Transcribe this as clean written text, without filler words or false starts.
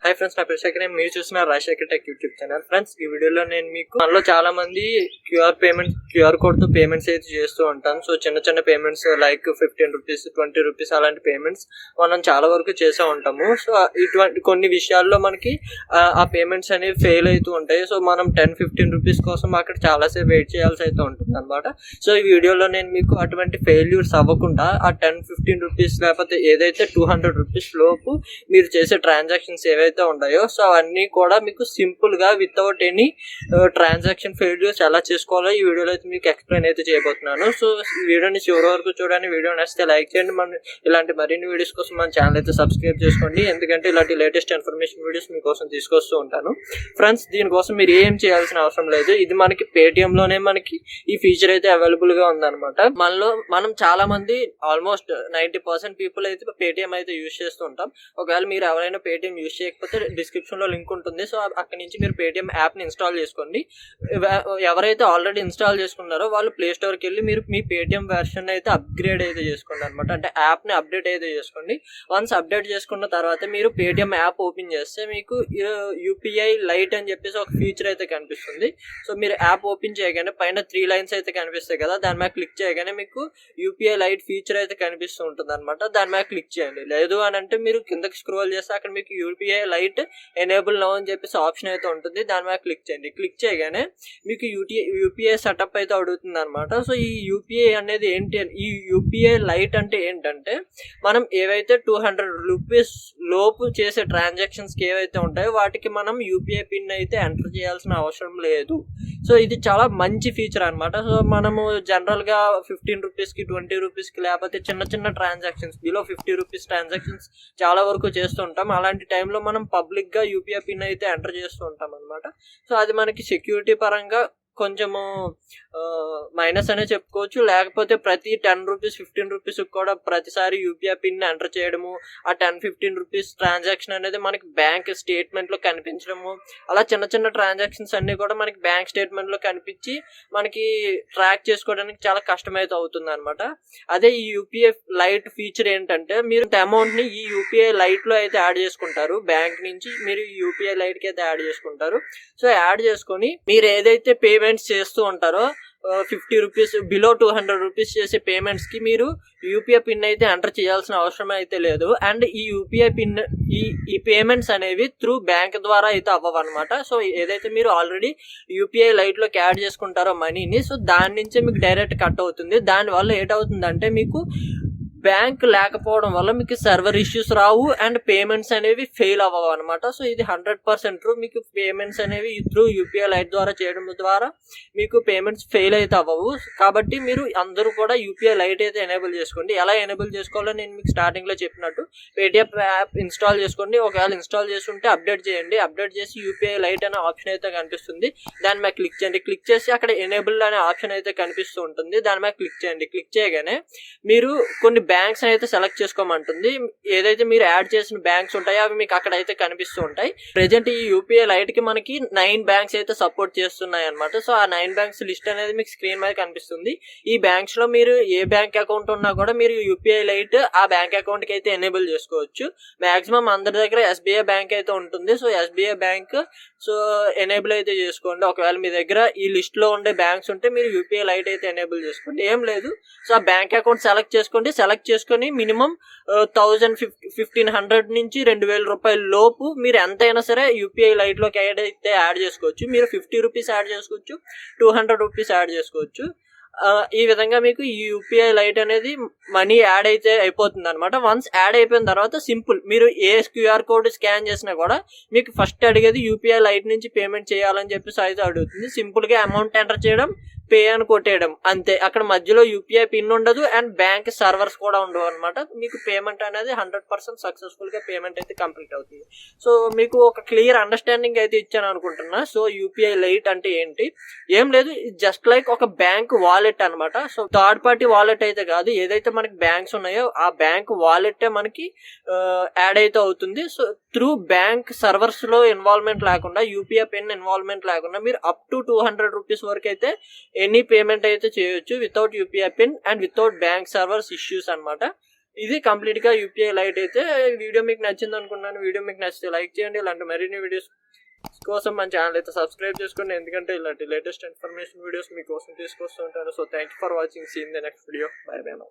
Hi friends, నా పేరు శేఖర్. మీరు చూసిన Rajasekhar tech YouTube channel. Friends, ఈ వీడియోలో నేను మీకు మనలో చాలా మంది క్యూఆర్ కోడ్ తో పేమెంట్స్ అయితే చేస్తూ ఉంటాం. సో చిన్న చిన్న పేమెంట్స్ లైక్ 15 రూపీస్ 20 రూపీస్ అలాంటి పేమెంట్స్ మనం చాలా వరకు చేసే ఉంటాము. సో ఇటువంటి కొన్ని విషయాల్లో మనకి ఆ పేమెంట్స్ అనేవి ఫెయిల్ అవుతూ ఉంటాయి. సో మనం 10-15 రూపీస్ కోసం అక్కడ చాలాసేపు వెయిట్ చేయాల్సి అయితే ఉంటుంది అనమాట. సో ఈ వీడియోలో నేను మీకు అటువంటి ఫెయిల్యూర్స్ అవ్వకుండా ఆ 10-15 రూపీస్ లేకపోతే ఏదైతే 200 రూపీస్ లోపు మీరు చేసే ట్రాన్సాక్షన్స్ ఏవైతే ఉంటాయో సో అవన్నీ కూడా మీకు సింపుల్ గా వితౌట్ ఎనీ ట్రాన్సాక్షన్ ఫెయిల్యూర్స్ ఎలా చేసుకోవాలో ఈ వీడియోలో అయితే మీకు ఎక్స్ప్లెయిన్ అయితే చేయబోతున్నాను. సో ఈ వీడియోని చివరి వరకు చూడండి. వీడియో నచ్చితే లైక్ చేయండి. మన ఇలాంటి మరిన్ని వీడియోస్ కోసం మన ఛానల్ అయితే సబ్స్క్రైబ్ చేసుకోండి, ఎందుకంటే ఇలాంటి లేటెస్ట్ ఇన్ఫర్మేషన్ వీడియోస్ మీకోసం తీసుకొస్తూ ఉంటాను. ఫ్రెండ్స్, దీనికోసం మీరు ఏం చేయాల్సిన అవసరం లేదు. ఇది మనకి పేటిఎం లోనే మనకి ఈ ఫీచర్ అయితే అవైలబుల్ గా ఉందన్నమాట. మనం చాలా మంది ఆల్మోస్ట్ 90% పీపుల్ అయితే పేటిఎం అయితే యూజ్ చేస్తూ ఉంటాం. ఒకవేళ మీరు ఎవరైనా పేటిఎం యూజ్ చేయకపోతే డిస్క్రిప్షన్ లో లింక్ ఉంటుంది. సో అక్కడ నుంచి మీరు పేటిఎం యాప్ ని ఇన్స్టాల్ చేసుకోండి. ఎవరైతే ఆల్రెడీ ఇన్స్టాల్ చేసుకున్నారో వాళ్ళు ప్లే స్టోర్ కి వెళ్ళి మీరు మీ పేటిఎం వెర్షన్ అయితే అప్గ్రేడ్ అయితే చేసుకోండి అనమాట. అంటే యాప్ ని అప్డేట్ అయితే చేసుకోండి. వన్స్ అప్డేట్ చేసుకున్న తర్వాత మీరు పేటిఎం యాప్ ఓపెన్ చేస్తే మీకు యూపీఐ లైట్ అని చెప్పేసి ఒక ఫీచర్ అయితే కనిపిస్తుంది. సో మీరు యాప్ ఓపెన్ చేయగానే పైన 3 లైన్స్ అయితే కనిపిస్తాయి కదా, దాని మీద క్లిక్ చేయగానే మీకు యూపీఐ లైట్ ఫీచర్ అయితే కనిపిస్తూ ఉంటుంది అనమాట. దాని మీద క్లిక్ చేయండి. లేదు అని అంటే మీరు కిందకి స్క్రోల్ చేస్తే అక్కడ మీకు యూపీఐ లైట్ ఎనేబుల్ నౌ అని చెప్పేసి ఆప్షన్ అయితే ఉంటుంది. దాని మీద క్లిక్ చేయండి. క్లిక్ చేయగానే మీకు యూపీఐ సెటప్ అయితే అడుగుతుంది అనమాట. సో ఈ యూపీఐ అనేది ఏంటి, ఈ యూపీఐ లైట్ అంటే ఏంటంటే మనం ఏవైతే 200 రూపీస్ లోపు చేసే ట్రాన్సాక్షన్స్ కి ఏవైతే ఉంటాయో వాటికి మనం యూపీఐ పిన్ అయితే ఎంటర్ చేయాల్సిన అవసరం లేదు. సో ఇది చాలా మంచి ఫీచర్ అనమాట. సో మనము జనరల్ గా 15 రూపీస్ కి 20 రూపీస్ కి లేకపోతే చిన్న చిన్న ట్రాన్సాక్షన్స్ బిలో 50 రూపీస్ ట్రాన్సాక్షన్స్ చాలా వరకు చేస్తూ ఉంటాం. అలాంటి టైంలో మనం పబ్లిక్ గా యూపీఐ పిన్ అయితే ఎంటర్ చేస్తూ ఉంటాం అనమాట. సో అది మనకి సెక్యూరిటీ పరంగా కొంచెము మైనస్ అనే చెప్పుకోవచ్చు. లేకపోతే ప్రతి 10 రూపీస్ 15 రూపీస్ కూడా ప్రతిసారి యూపీఐ పిన్ ఎంటర్ చేయడము, ఆ 10-15 రూపీస్ ట్రాన్సాక్షన్ అనేది మనకి బ్యాంక్ స్టేట్మెంట్ లో కనిపించడము, అలా చిన్న చిన్న ట్రాన్సాక్షన్స్ అన్ని కూడా మనకి బ్యాంక్ స్టేట్మెంట్ లో కనిపించి మనకి ట్రాక్ చేసుకోవడానికి చాలా కష్టమైతే అవుతుంది అనమాట. అదే ఈ యూపీఐ లైట్ ఫీచర్ ఏంటంటే మీరు అమౌంట్ ని ఈ యూపీఐ లైట్ లో అయితే యాడ్ చేసుకుంటారు. బ్యాంక్ నుంచి మీరు యూపీఐ లైట్ కి అయితే యాడ్ చేసుకుంటారు. సో యాడ్ చేసుకొని మీరు ఏదైతే పేమెంట్స్ చేస్తూ ఉంటారో 50 రూపీస్ బిలో 200 రూపీస్ చేసే పేమెంట్స్ కి మీరు యూపీఐ పిన్ అయితే ఎంటర్ చేయాల్సిన అవసరం అయితే లేదు. అండ్ ఈ యూపీఐ పిన్ ఈ పేమెంట్స్ అనేవి త్రూ బ్యాంక్ ద్వారా అయితే అవ్వవు అనమాట. సో ఏదైతే మీరు ఆల్రెడీ యూపీఐ లైట్ లోకి యాడ్ చేసుకుంటారో మనీని, సో దాని నుంచే మీకు డైరెక్ట్ కట్ అవుతుంది. దానివల్ల ఏంటవుతుందంటే మీకు బ్యాంక్ లేకపోవడం వల్ల మీకు server issues Rao and payments అనేవి ఫెయిల్ అవ్వవు అనమాట. సో ఇది 100% ట్రూ. మీకు పేమెంట్స్ అనేవి త్రూ యూపీఐ లైట్ ద్వారా చేయడం ద్వారా మీకు పేమెంట్స్ ఫెయిల్ అయితే అవ్వవు. కాబట్టి మీరు అందరూ కూడా యూపీఐ లైట్ అయితే ఎనేబుల్ చేసుకోండి. ఎలా ఎనేబుల్ చేసుకోవాలో నేను మీకు స్టార్టింగ్ లో చెప్పినట్టు పేటిఎం యాప్ ఇన్స్టాల్ చేసుకోండి. ఒకవేళ ఇన్స్టాల్ చేసుకుంటే అప్డేట్ చేయండి. అప్డేట్ చేసి యూపీఐ లైట్ అనే ఆప్షన్ అయితే కనిపిస్తుంది. దాని మీద క్లిక్ చేయండి. క్లిక్ చేసి అక్కడ ఎనేబుల్ అనే ఆప్షన్ అయితే కనిపిస్తూ ఉంటుంది. దాని మీద క్లిక్ చేయండి. క్లిక్ చేయగానే మీరు కొన్ని బ్యాంక్స్ అయితే సెలెక్ట్ చేసుకోమంటుంది. ఏదైతే మీరు యాడ్ చేసిన బ్యాంక్స్ ఉంటాయో అవి మీకు అక్కడ అయితే కనిపిస్తూ ఉంటాయి. ప్రెజెంట్ ఈ యూపీఐ లైట్ కి మనకి 9 బ్యాంక్స్ అయితే సపోర్ట్ చేస్తున్నాయి అనమాట. సో ఆ 9 బ్యాంక్స్ లిస్ట్ అనేది మీకు స్క్రీన్ మీద కనిపిస్తుంది. ఈ బ్యాంక్స్ లో మీరు ఏ బ్యాంక్ అకౌంట్ ఉన్నా కూడా మీరు యూపీఐ లైట్ ఆ బ్యాంక్ అకౌంట్ కి అయితే ఎనేబుల్ చేసుకోవచ్చు. మాక్సిమం అందరి దగ్గర ఎస్బీఐ బ్యాంక్ అయితే ఉంటుంది. So SBI bank so enable అయితే చేసుకోండి. ఒకవేళ మీ దగ్గర ఈ లిస్ట్ లో ఉండే బ్యాంక్స్ ఉంటే మీరు యూపీఐ లైట్ అయితే ఎనేబుల్ చేసుకోండి. ఏం లేదు, సో ఆ బ్యాంక్ అకౌంట్ సెలెక్ట్ చేసుకోండి. సెలెక్ట్ చేసుకుని మినిమం 1500 నుంచి 2000 రూపాయల లోపు మీరు ఎంతైనా సరే యూపీఐ లైట్ లోకి అయితే యాడ్ చేసుకోవచ్చు. మీరు 50 రూపీస్ యాడ్ చేసుకోవచ్చు, 200 రూపీస్ యాడ్ చేసుకోవచ్చు. ఈ విధంగా మీకు ఈ యూపీఐ లైట్ అనేది మనీ యాడ్ అయితే అయిపోతుంది అనమాట. వన్స్ యాడ్ అయిపోయిన తర్వాత సింపుల్ మీరు ఏ క్యూఆర్ కోడ్ స్కాన్ చేసినా కూడా మీకు ఫస్ట్ అడిగేది యూపీఐ లైట్ నుంచి పేమెంట్ చేయాలని చెప్పేసి అయితే అడుగుతుంది. సింపుల్ గా అమౌంట్ ఎంటర్ చేయడం, పే అని కొట్టేయడం అంతే. అక్కడ మధ్యలో యూపీఐ పిన్ ఉండదు అండ్ బ్యాంక్ సర్వర్స్ కూడా ఉండవు అనమాట. మీకు పేమెంట్ అనేది 100% సక్సెస్ఫుల్ గా పేమెంట్ అయితే కంప్లీట్ అవుతుంది. సో మీకు ఒక క్లియర్ అండర్స్టాండింగ్ అయితే ఇచ్చాను అనుకుంటున్నా. సో యూపీఐ లైట్ అంటే ఏంటి, ఏం లేదు, జస్ట్ లైక్ ఒక బ్యాంక్ వాలెట్ అనమాట. సో థర్డ్ పార్టీ వాలెట్ అయితే కాదు, ఏదైతే మనకి బ్యాంక్స్ ఉన్నాయో ఆ బ్యాంక్ వాలెట్ మనకి యాడ్ అయితే అవుతుంది. సో త్రూ బ్యాంక్ సర్వర్స్ లో ఇన్వాల్వ్మెంట్ లేకుండా, యూపీఐ పిన్ ఇన్వాల్వ్మెంట్ లేకుండా మీరు అప్ టు 200 రూపీస్ వరకు అయితే ఎనీ పేమెంట్ అయితే చేయొచ్చు without UPI pin and without bank servers issues అనమాట. ఇది కంప్లీట్గా యూపీఐ లైట్ అయితే. వీడియో మీకు నచ్చింది అనుకున్నాను. వీడియో మీకు నచ్చితే లైక్ చేయండి. ఇలాంటి మరిన్ని వీడియోస్ కోసం మన ఛానల్ అయితే సబ్స్క్రైబ్ చేసుకోండి, ఎందుకంటే ఇలాంటి లేటెస్ట్ ఇన్ఫర్మేషన్ వీడియోస్ మీకోసం తీసుకొస్తూ ఉంటాను. So thank you for watching. See in the next video. Bye bye now.